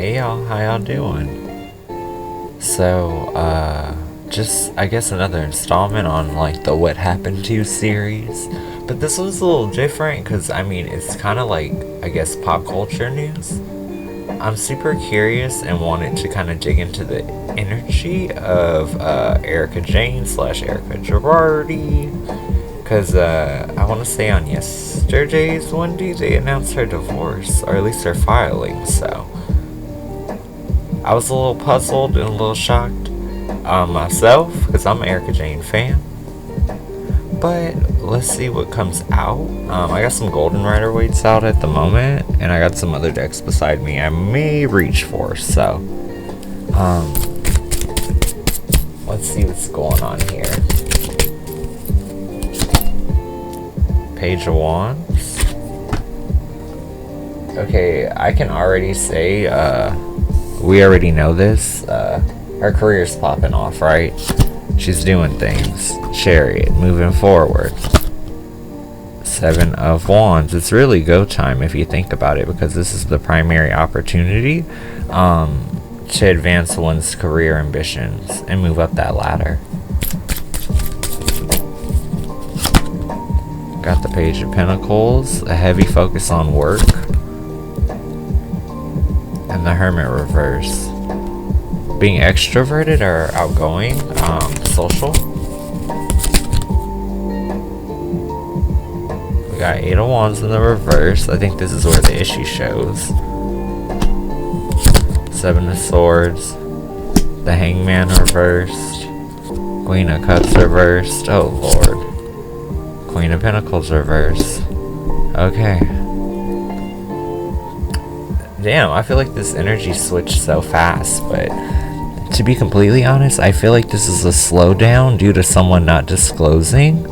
Hey y'all, how y'all doing? So, just I guess another installment on like the What Happened to series. But this was a little different because I mean, it's kind of like, I guess, pop culture news. I'm super curious and wanted to kind of dig into the energy of Erika Jayne slash Erika Girardi. Because I want to say on yesterday's Wendy, they announced her divorce, or at least her filing, so I was a little puzzled and a little shocked myself, because I'm an Erika Jayne fan. But let's see what comes out. I got some Golden Rider weights out at the moment, and I got some other decks beside me I may reach for, so let's see what's going on here. Page of Wands. Okay, I can already say, we already know this. Her career's popping off, right? She's doing things. Chariot, moving forward. Seven of Wands. It's really go time if you think about it, because this is the primary opportunity to advance one's career ambitions and move up that ladder. Got the Page of Pentacles, a heavy focus on work, and the Hermit reverse. Being extroverted or outgoing, social. We got Eight of Wands in the reverse. I think this is where the issue shows. Seven of Swords, the Hangman reversed, Queen of Cups reversed. Oh Lord. Queen of Pentacles reverse. Okay. Damn, I feel like this energy switched so fast, but to be completely honest, I feel like this is a slowdown due to someone not disclosing,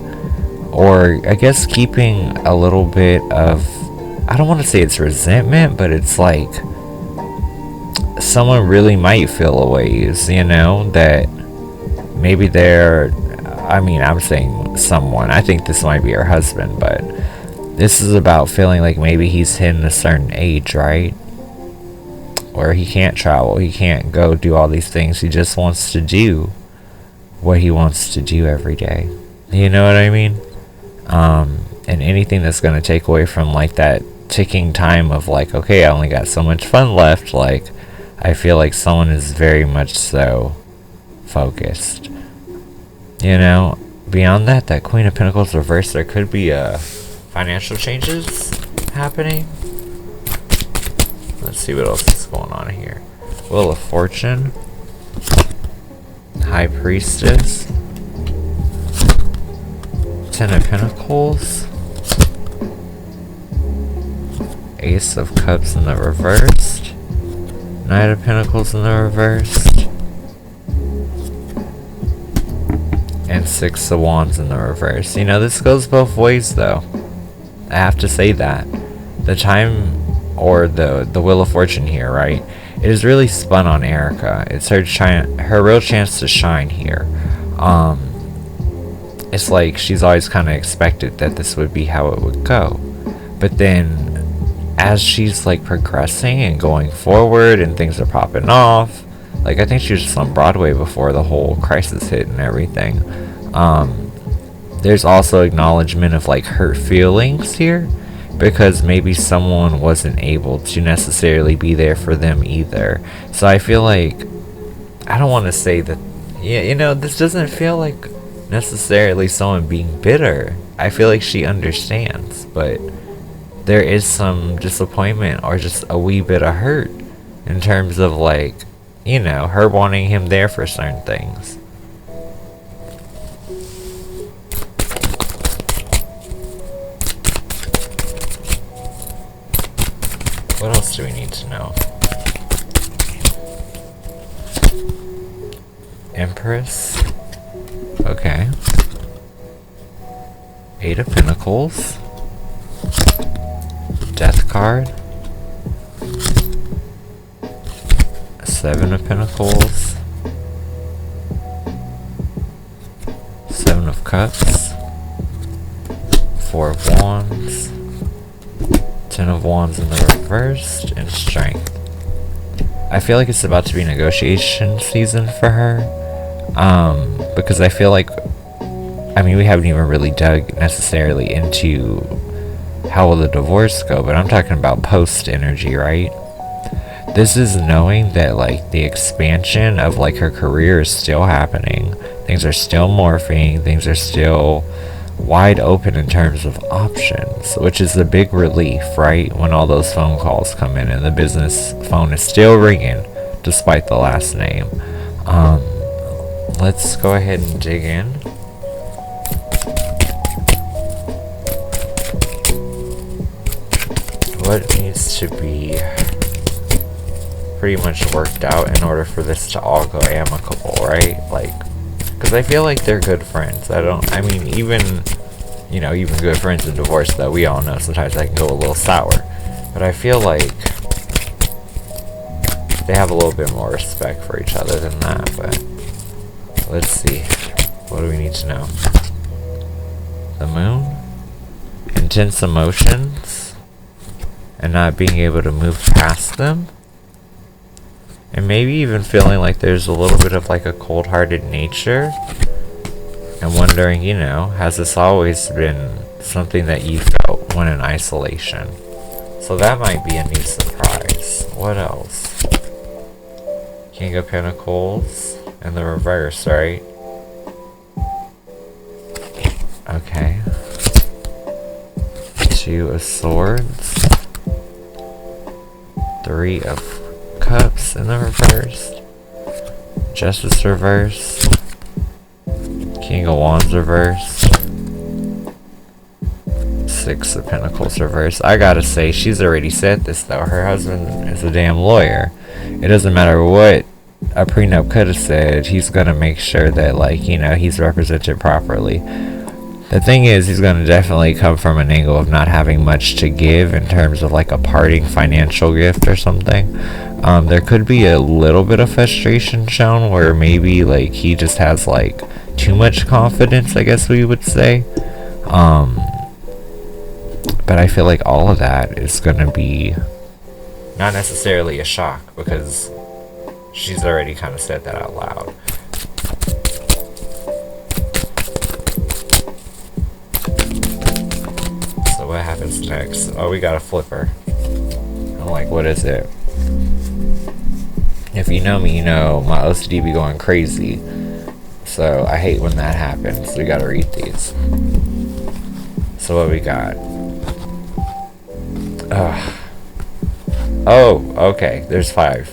or I guess keeping a little bit of, I don't want to say it's resentment, but it's like someone really might feel a ways, you know, that maybe they're, I mean, I'm saying someone, I think this might be her husband, but this is about feeling like maybe he's hitting a certain age, right? Where he can't travel, he can't go do all these things, he just wants to do what he wants to do every day. You know what I mean? And anything that's going to take away from like that ticking time of like, okay, I only got so much fun left, like I feel like someone is very much so focused. You know, beyond that, that Queen of Pentacles reverse, there could be financial changes happening. Let's see what else is going on here. Wheel of Fortune, High Priestess, Ten of Pentacles, Ace of Cups in the reversed, Knight of Pentacles in the reversed, and Six of Wands in the reverse. You know, this goes both ways though. I have to say that. The time, or the Wheel of Fortune here, right? It is really spun on Erika. It's her real chance to shine here. It's like she's always kind of expected that this would be how it would go. But then, as she's like progressing and going forward and things are popping off, like I think she was just on Broadway before the whole crisis hit and everything. There's also acknowledgement of like hurt feelings here, because maybe someone wasn't able to necessarily be there for them either. So I feel like, I don't want to say that, yeah, you know, this doesn't feel like necessarily someone being bitter. I feel like she understands, but there is some disappointment or just a wee bit of hurt in terms of like, you know, her wanting him there for certain things. What else do we need to know? Empress. Okay. Eight of Pentacles. Death card. Seven of Pentacles. Seven of Cups. Four of Wands. Ten of Wands in the reversed, and Strength. I feel like it's about to be negotiation season for her. Because I feel like, I mean, we haven't even really dug necessarily into how will the divorce go, but I'm talking about post energy, right? This is knowing that like the expansion of like her career is still happening. Things are still morphing. Things are still wide open in terms of options, which is a big relief, right? When all those phone calls come in and the business phone is still ringing despite the last name. Let's go ahead and dig in. What needs to be pretty much worked out in order for this to all go amicable, right? Like, because I feel like they're good friends. I mean, even good friends in divorce, though, we all know sometimes that can go a little sour. But I feel like they have a little bit more respect for each other than that. But let's see. What do we need to know? The moon? Intense emotions? And not being able to move past them? And maybe even feeling like there's a little bit of like a cold-hearted nature. And wondering, has this always been something that you felt when in isolation? So that might be a neat surprise. What else? King of Pentacles in the reverse, right? Okay. Two of Swords. Three of Cups in the reverse. Justice reverse. King of Wands reverse. Six of Pentacles reverse. I gotta say, she's already said this though. Her husband is a damn lawyer. It doesn't matter what a prenup could have said, he's gonna make sure that, like, he's represented properly. The thing is, he's gonna definitely come from an angle of not having much to give in terms of like a parting financial gift or something. There could be a little bit of frustration shown where maybe like he just has like too much confidence, I guess we would say. But I feel like all of that is gonna be not necessarily a shock because she's already kind of said that out loud. So what happens next? Oh, we got a flipper. I'm like, what is it? If you know me, you know my OCD be going crazy. So I hate when that happens. We gotta read these. So what we got? Oh, okay. There's 5.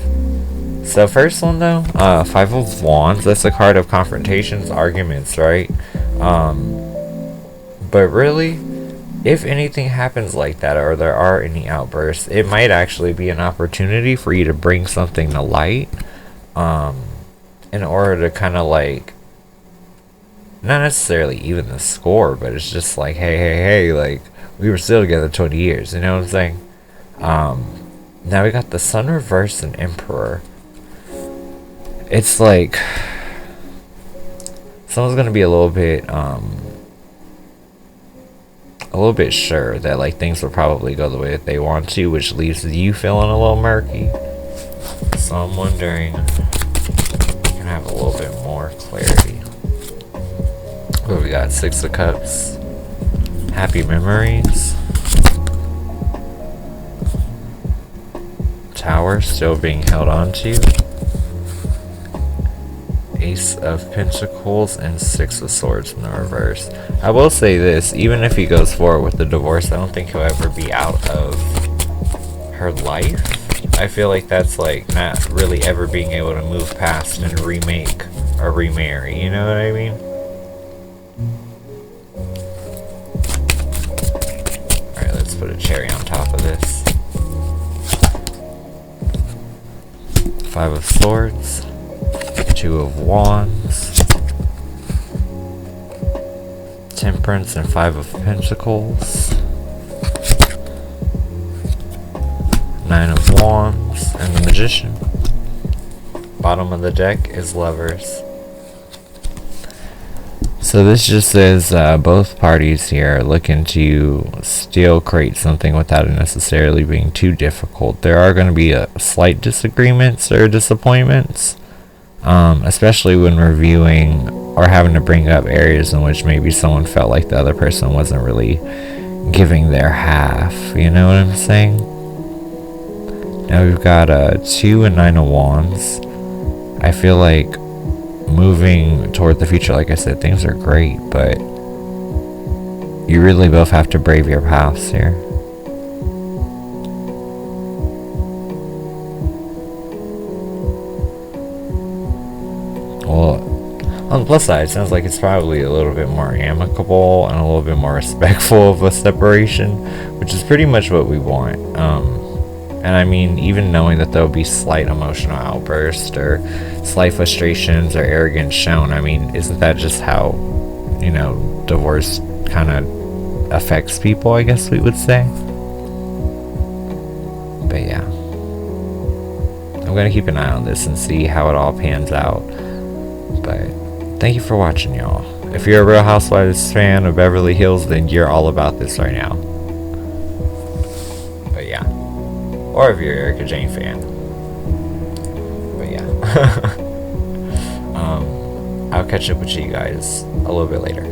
So first one though, 5 of Wands. That's a card of confrontations, arguments, right? But really, if anything happens like that, or there are any outbursts, it might actually be an opportunity for you to bring something to light, in order to kind of like, not necessarily even the score, but it's just like, hey, like, we were still together 20 years, you know what I'm saying? Now we got the Sun reverse and Emperor. It's like someone's gonna be a little bit sure that like things will probably go the way that they want to, which leaves you feeling a little murky. So I'm wondering, can I have a little bit more clarity? What we got? 6 of Cups. Happy memories. Tower still being held on to. Ace of Pentacles and 6 of Swords in the reverse. I will say this, even if he goes forward with the divorce, I don't think he'll ever be out of her life. I feel like that's like not really ever being able to move past and remake or remarry, you know what I mean? Alright, let's put a cherry on top of this. 5 of Swords. 2 of Wands. Temperance and 5 of Pentacles. 9 of Wands and the Magician. Bottom of the deck is Lovers. So this just says both parties here are looking to still create something without it necessarily being too difficult. There are going to be slight disagreements or disappointments, especially when reviewing or having to bring up areas in which maybe someone felt like the other person wasn't really giving their half. You know what I'm saying? Now we've got 2 and 9 of Wands. I feel like moving toward the future, like I said, things are great, but you really both have to brave your paths here. Well, on the plus side, it sounds like it's probably a little bit more amicable and a little bit more respectful of a separation, which is pretty much what we want. And I mean, even knowing that there'll be slight emotional outbursts or slight frustrations or arrogance shown, I mean, isn't that just how, divorce kind of affects people, I guess we would say? But yeah. I'm going to keep an eye on this and see how it all pans out. But thank you for watching, y'all. If you're a Real Housewives fan of Beverly Hills, then you're all about this right now. But yeah. Or if you're an Erika Jayne fan. But yeah. I'll catch up with you guys a little bit later.